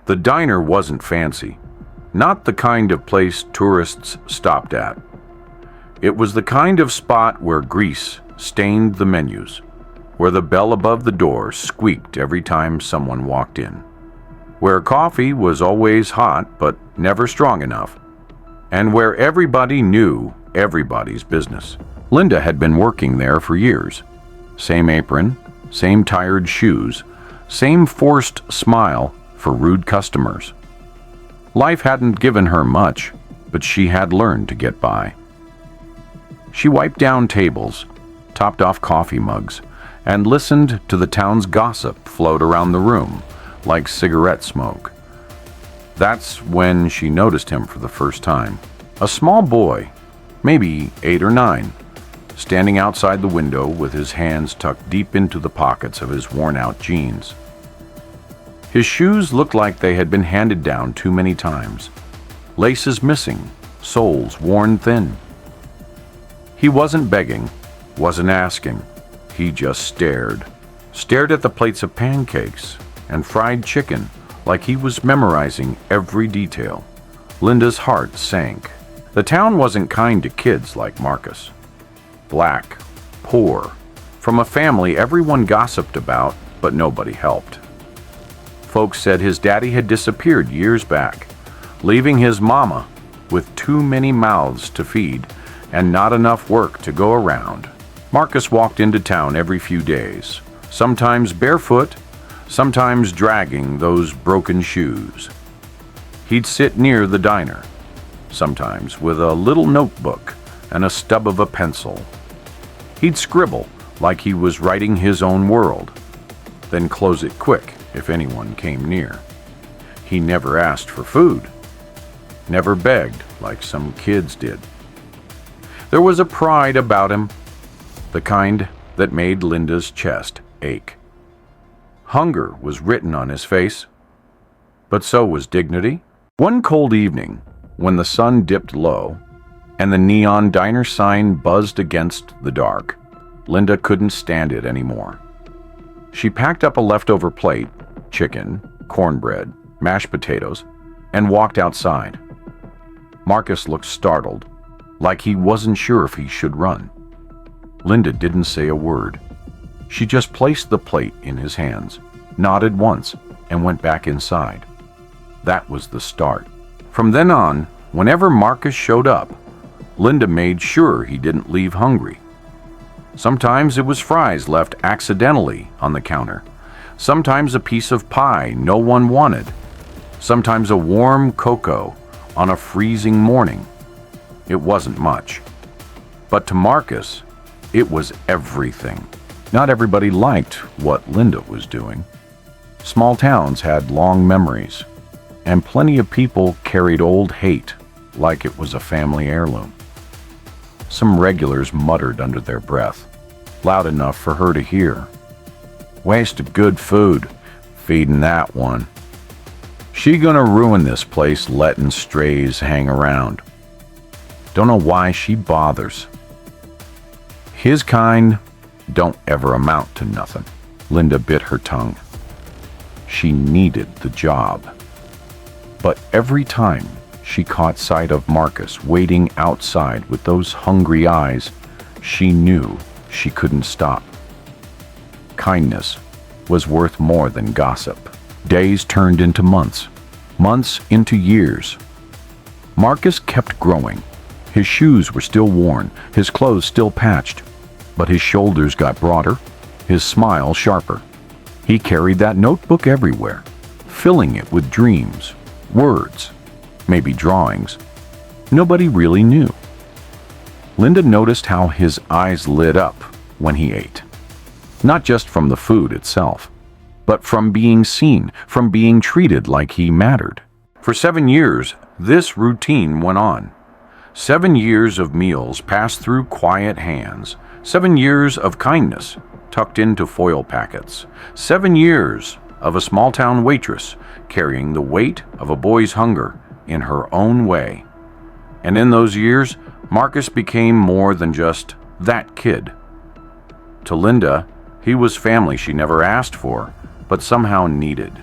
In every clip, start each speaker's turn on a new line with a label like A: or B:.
A: The diner wasn't fancy, not the kind of place tourists stopped at. It was the kind of spot where grease stained the menus, where the bell above the door squeaked every time someone walked in, where coffee was always hot but never strong enough, and where everybody knew everybody's business. Linda had been working there for years. Same apron, same tired shoes, same forced smile for rude customers. Life hadn't given her much, but she had learned to get by. She wiped down tables, topped off coffee mugs, and listened to the town's gossip float around the room like cigarette smoke. That's when she noticed him for the first time. A small boy, maybe 8 or 9, standing outside the window with his hands tucked deep into the pockets of his worn-out jeans. His shoes looked like they had been handed down too many times, laces missing, soles worn thin. He wasn't begging, wasn't asking. He just stared at the plates of pancakes and fried chicken like he was memorizing every detail. Linda's heart sank. The town wasn't kind to kids like Marcus. Black, poor, from a family everyone gossiped about, but nobody helped. Folks said his daddy had disappeared years back, leaving his mama with too many mouths to feed and not enough work to go around. Marcus walked into town every few days, sometimes barefoot, sometimes dragging those broken shoes. He'd sit near the diner, sometimes with a little notebook and a stub of a pencil. He'd scribble like he was writing his own world, then close it quick if anyone came near. He never asked for food, never begged like some kids did. There was a pride about him, the kind that made Linda's chest ache. Hunger was written on his face, but so was dignity. One cold evening, when the sun dipped low and the neon diner sign buzzed against the dark, Linda couldn't stand it anymore. She packed up a leftover plate, chicken, cornbread, mashed potatoes, and walked outside. Marcus looked startled, like he wasn't sure if he should run. Linda didn't say a word. She just placed the plate in his hands, nodded once, and went back inside. That was the start. From then on, whenever Marcus showed up, Linda made sure he didn't leave hungry. Sometimes it was fries left accidentally on the counter. Sometimes a piece of pie no one wanted. Sometimes a warm cocoa on a freezing morning. It wasn't much. But to Marcus, it was everything. Not everybody liked what Linda was doing. Small towns had long memories, and plenty of people carried old hate like it was a family heirloom. Some regulars muttered under their breath, loud enough for her to hear. Waste of good food, feeding that one. She gonna ruin this place letting strays hang around. Don't know why she bothers. His kind don't ever amount to nothing. Linda bit her tongue. She needed the job. But every time she caught sight of Marcus waiting outside with those hungry eyes, she knew she couldn't stop. Kindness was worth more than gossip. Days turned into months, months into years. Marcus kept growing. His shoes were still worn, his clothes still patched, but his shoulders got broader, his smile sharper. He carried that notebook everywhere, filling it with dreams, words, maybe drawings. Nobody really knew. Linda noticed how his eyes lit up when he ate. Not just from the food itself, but from being seen, from being treated like he mattered. For 7 years, this routine went on. 7 years of meals passed through quiet hands. 7 years of kindness tucked into foil packets. 7 years of a small-town waitress carrying the weight of a boy's hunger in her own way. And in those years, Marcus became more than just that kid. To Linda, he was family she never asked for, but somehow needed.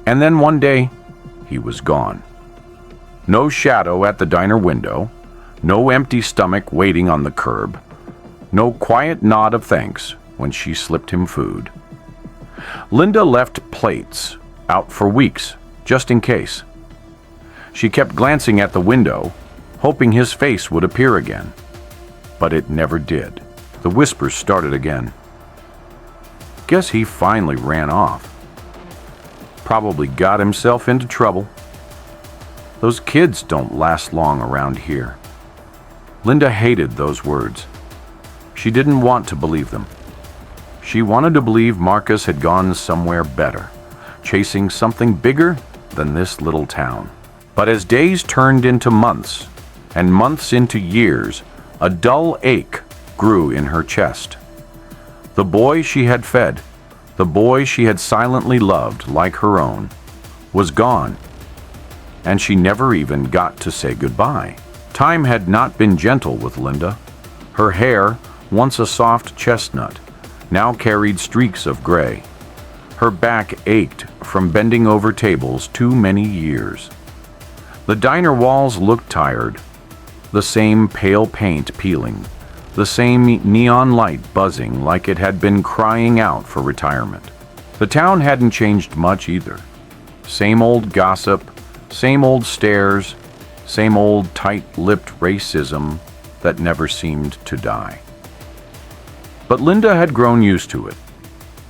A: And then one day, he was gone. No shadow at the diner window, no empty stomach waiting on the curb, no quiet nod of thanks when she slipped him food. Linda left plates out for weeks, just in case. She kept glancing at the window, hoping his face would appear again. But it never did. The whispers started again. Guess he finally ran off. Probably got himself into trouble. Those kids don't last long around here. Linda hated those words. She didn't want to believe them. She wanted to believe Marcus had gone somewhere better, chasing something bigger than this little town. But as days turned into months, and months into years, a dull ache grew in her chest. The boy she had fed, the boy she had silently loved like her own, was gone, and she never even got to say goodbye. Time had not been gentle with Linda. Her hair, once a soft chestnut, now carried streaks of gray. Her back ached from bending over tables too many years. The diner walls looked tired, the same pale paint peeling, the same neon light buzzing like it had been crying out for retirement. The town hadn't changed much either. Same old gossip, same old stares, same old tight-lipped racism that never seemed to die. But Linda had grown used to it.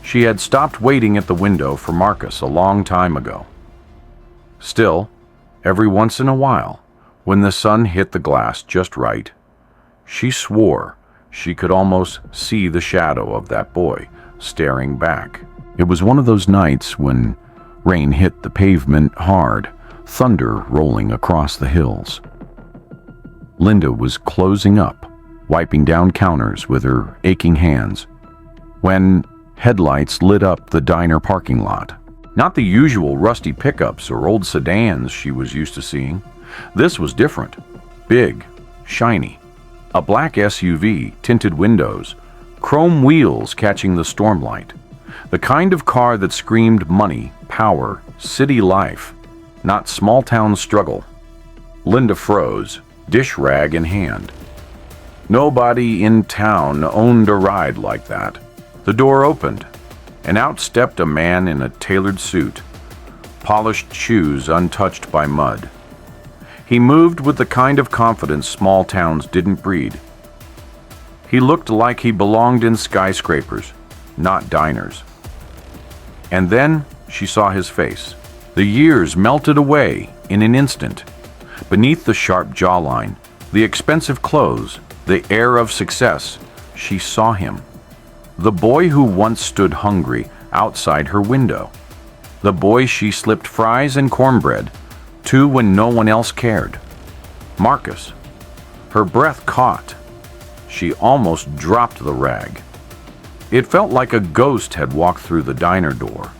A: She had stopped waiting at the window for Marcus a long time ago. Still, every once in a while, when the sun hit the glass just right, she swore she could almost see the shadow of that boy staring back. It was one of those nights when rain hit the pavement hard, thunder rolling across the hills. Linda was closing up, wiping down counters with her aching hands, when headlights lit up the diner parking lot. Not the usual rusty pickups or old sedans she was used to seeing. This was different. Big, shiny. A black SUV, tinted windows, chrome wheels catching the stormlight. The kind of car that screamed money, power, city life, not small-town struggle. Linda froze, dish rag in hand. Nobody in town owned a ride like that. The door opened, and out stepped a man in a tailored suit, polished shoes untouched by mud. He moved with the kind of confidence small towns didn't breed. He looked like he belonged in skyscrapers, not diners. And then she saw his face. The years melted away in an instant. Beneath the sharp jawline, the expensive clothes, the air of success, she saw him. The boy who once stood hungry outside her window. The boy she slipped fries and cornbread to when no one else cared. Marcus. Her breath caught. She almost dropped the rag. It felt like a ghost had walked through the diner door.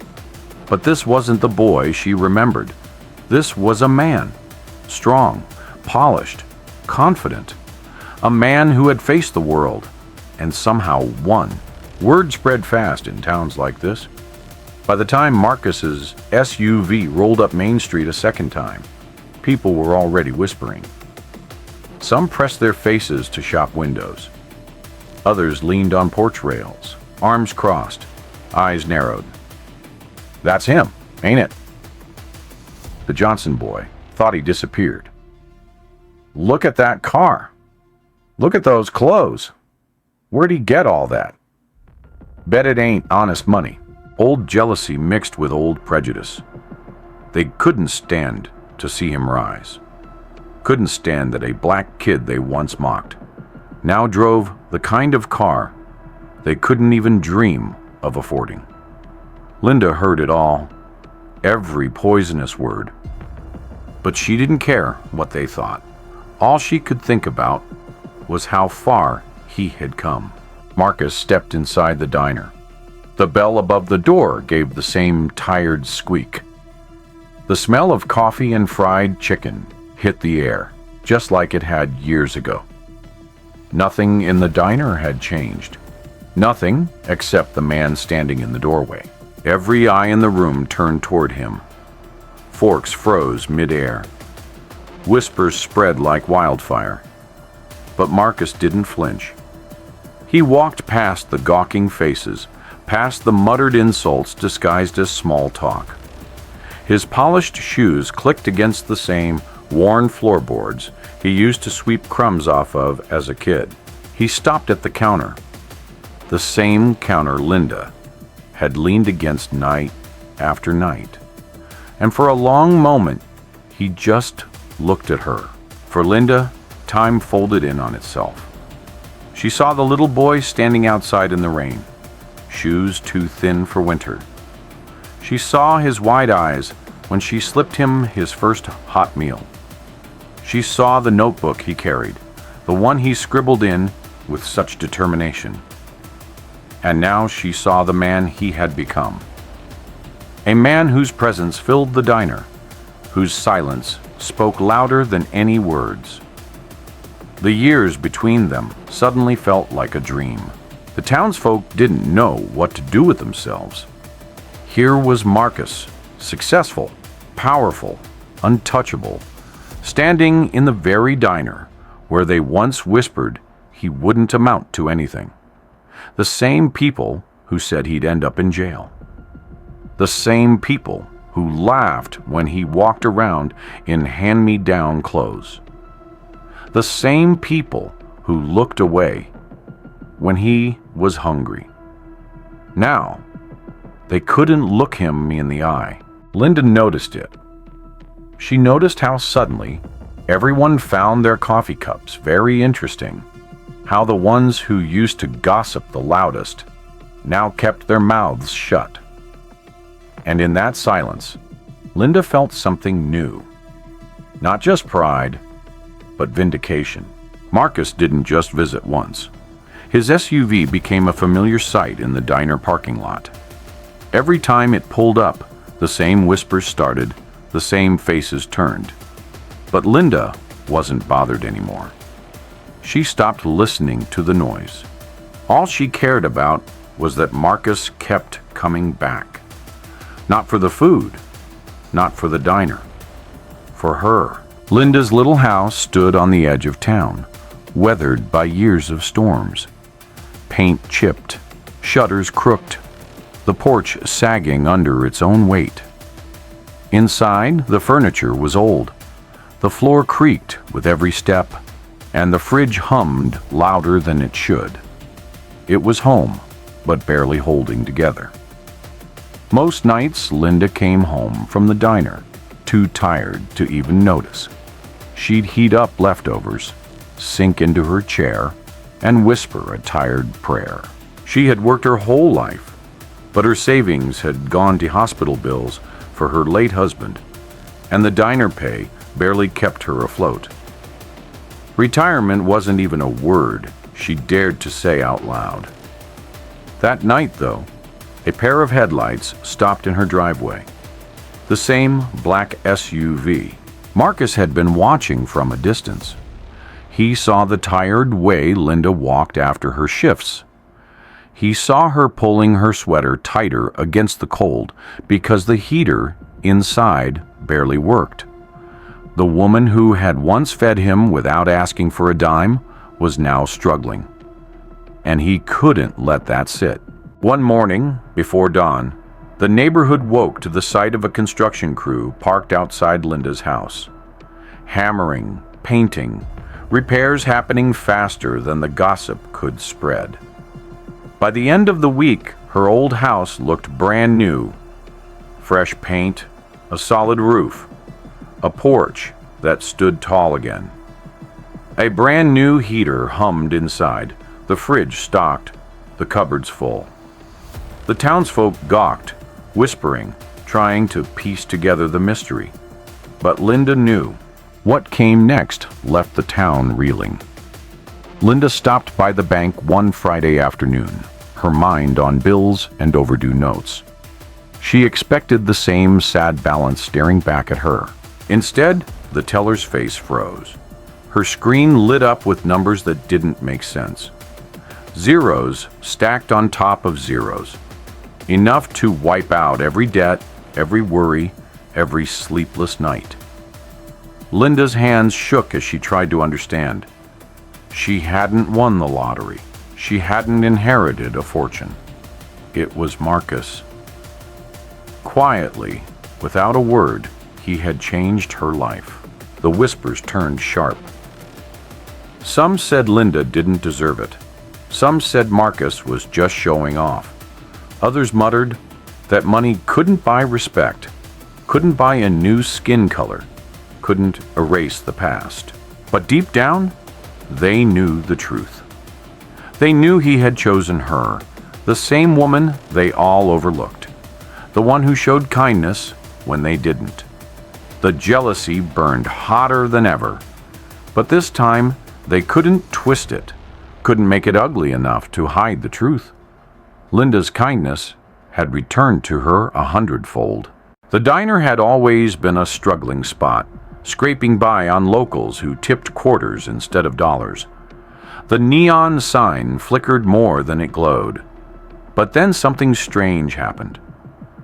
A: But this wasn't the boy she remembered. This was a man. Strong, polished, confident. A man who had faced the world and somehow won. Word spread fast in towns like this. By the time Marcus's SUV rolled up Main Street a second time, people were already whispering. Some pressed their faces to shop windows. Others leaned on porch rails, arms crossed, eyes narrowed. That's him, ain't it? The Johnson boy thought he disappeared. Look at that car. Look at those clothes. Where'd he get all that? Bet it ain't honest money. Old jealousy mixed with old prejudice. They couldn't stand to see him rise. Couldn't stand that a black kid they once mocked now drove the kind of car they couldn't even dream of affording. Linda heard it all, every poisonous word. But she didn't care what they thought. All she could think about was how far he had come. Marcus stepped inside the diner. The bell above the door gave the same tired squeak. The smell of coffee and fried chicken hit the air, just like it had years ago. Nothing in the diner had changed. Nothing except the man standing in the doorway. Every eye in the room turned toward him. Forks froze mid-air. Whispers spread like wildfire. But Marcus didn't flinch. He walked past the gawking faces, past the muttered insults disguised as small talk. His polished shoes clicked against the same worn floorboards he used to sweep crumbs off of as a kid. He stopped at the counter. The same counter Linda had leaned against night after night. And for a long moment, he just looked at her. For Linda, time folded in on itself. She saw the little boy standing outside in the rain, shoes too thin for winter. She saw his wide eyes when she slipped him his first hot meal. She saw the notebook he carried, the one he scribbled in with such determination. And now she saw the man he had become. A man whose presence filled the diner, whose silence spoke louder than any words. The years between them suddenly felt like a dream. The townsfolk didn't know what to do with themselves. Here was Marcus, successful, powerful, untouchable, standing in the very diner where they once whispered he wouldn't amount to anything. The same people who said he'd end up in jail. The same people who laughed when he walked around in hand-me-down clothes. The same people who looked away when he was hungry. Now, they couldn't look him in the eye. Linda noticed it. She noticed how suddenly everyone found their coffee cups very interesting, how the ones who used to gossip the loudest now kept their mouths shut. And in that silence, Linda felt something new. Not just pride, but vindication. Marcus didn't just visit once. His SUV became a familiar sight in the diner parking lot. Every time it pulled up, the same whispers started, the same faces turned. But Linda wasn't bothered anymore. She stopped listening to the noise. All she cared about was that Marcus kept coming back. Not for the food, not for the diner, for her. Linda's little house stood on the edge of town, weathered by years of storms. Paint chipped, shutters crooked, the porch sagging under its own weight. Inside, the furniture was old. The floor creaked with every step, and the fridge hummed louder than it should. It was home, but barely holding together. Most nights, Linda came home from the diner, too tired to even notice. She'd heat up leftovers, sink into her chair, and whisper a tired prayer. She had worked her whole life, but her savings had gone to hospital bills for her late husband, and the diner pay barely kept her afloat. Retirement wasn't even a word she dared to say out loud. That night, though, a pair of headlights stopped in her driveway. The same black SUV. Marcus had been watching from a distance. He saw the tired way Linda walked after her shifts. He saw her pulling her sweater tighter against the cold because the heater inside barely worked. The woman who had once fed him without asking for a dime was now struggling. And he couldn't let that sit. One morning, before dawn, the neighborhood woke to the sight of a construction crew parked outside Linda's house. Hammering, painting, repairs happening faster than the gossip could spread. By the end of the week, her old house looked brand new. Fresh paint, a solid roof, a porch that stood tall again. A brand new heater hummed inside, the fridge stocked, the cupboards full. The townsfolk gawked, whispering, trying to piece together the mystery. But Linda knew. What came next left the town reeling. Linda stopped by the bank one Friday afternoon, her mind on bills and overdue notes. She expected the same sad balance staring back at her. Instead, the teller's face froze. Her screen lit up with numbers that didn't make sense. Zeros stacked on top of zeros. Enough to wipe out every debt, every worry, every sleepless night. Linda's hands shook as she tried to understand. She hadn't won the lottery. She hadn't inherited a fortune. It was Marcus. Quietly, without a word, he had changed her life. The whispers turned sharp. Some said Linda didn't deserve it. Some said Marcus was just showing off. Others muttered that money couldn't buy respect, couldn't buy a new skin color, couldn't erase the past. But deep down, they knew the truth. They knew he had chosen her, the same woman they all overlooked, the one who showed kindness when they didn't. The jealousy burned hotter than ever, but this time they couldn't twist it, couldn't make it ugly enough to hide the truth. Linda's kindness had returned to her 100-fold. The diner had always been a struggling spot, scraping by on locals who tipped quarters instead of dollars. The neon sign flickered more than it glowed. But then something strange happened.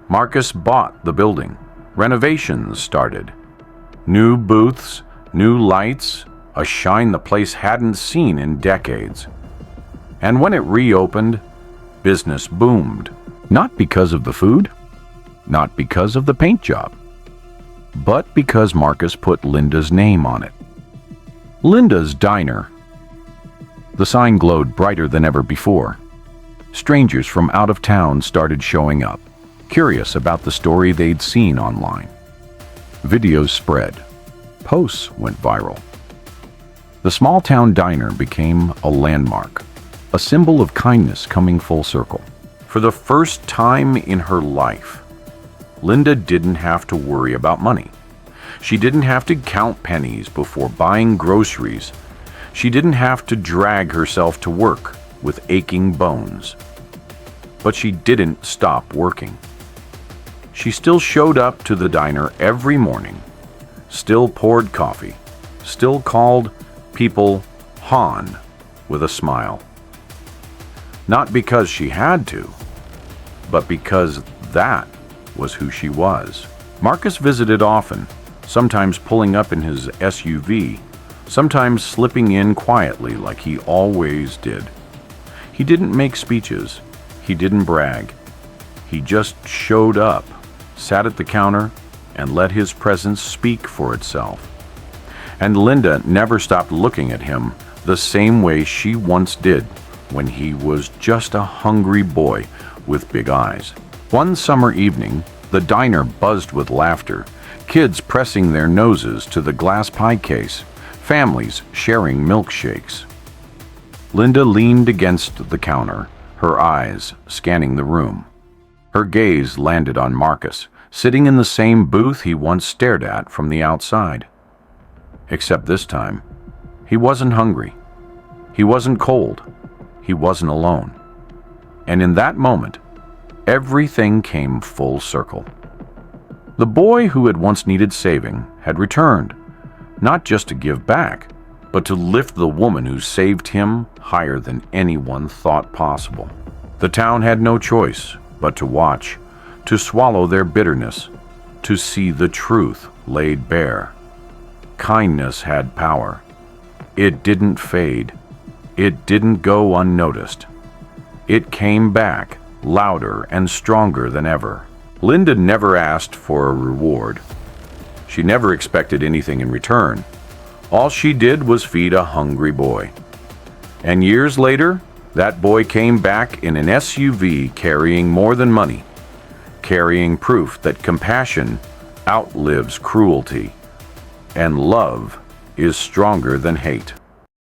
A: Marcus bought the building. Renovations started. New booths, new lights, a shine the place hadn't seen in decades. And when it reopened, business boomed. Not because of the food, not because of the paint job, but because Marcus put Linda's name on it. Linda's Diner. The sign glowed brighter than ever before. Strangers from out of town started showing up, curious about the story they'd seen online. Videos spread. Posts went viral. The small-town diner became a landmark, a symbol of kindness coming full circle. For the first time in her life, Linda didn't have to worry about money. She didn't have to count pennies before buying groceries. She didn't have to drag herself to work with aching bones. But she didn't stop working. She still showed up to the diner every morning, still poured coffee, still called people Han with a smile. Not because she had to, but because that was who she was. Marcus visited often, sometimes pulling up in his SUV, sometimes slipping in quietly like he always did. He didn't make speeches. He didn't brag. He just showed up, sat at the counter, and let his presence speak for itself. And Linda never stopped looking at him the same way she once did when he was just a hungry boy with big eyes. One summer evening, the diner buzzed with laughter, kids pressing their noses to the glass pie case, families sharing milkshakes. Linda leaned against the counter, her eyes scanning the room. Her gaze landed on Marcus, sitting in the same booth he once stared at from the outside. Except this time, he wasn't hungry. He wasn't cold. He wasn't alone. And in that moment, everything came full circle. The boy who had once needed saving had returned, not just to give back, but to lift the woman who saved him higher than anyone thought possible. The town had no choice but to watch, to swallow their bitterness, to see the truth laid bare. Kindness had power. It didn't fade. It didn't go unnoticed. It came back, louder and stronger than ever. Linda never asked for a reward. She never expected anything in return. All she did was feed a hungry boy. And years later, that boy came back in an SUV carrying more than money, carrying proof that compassion outlives cruelty, and love is stronger than hate.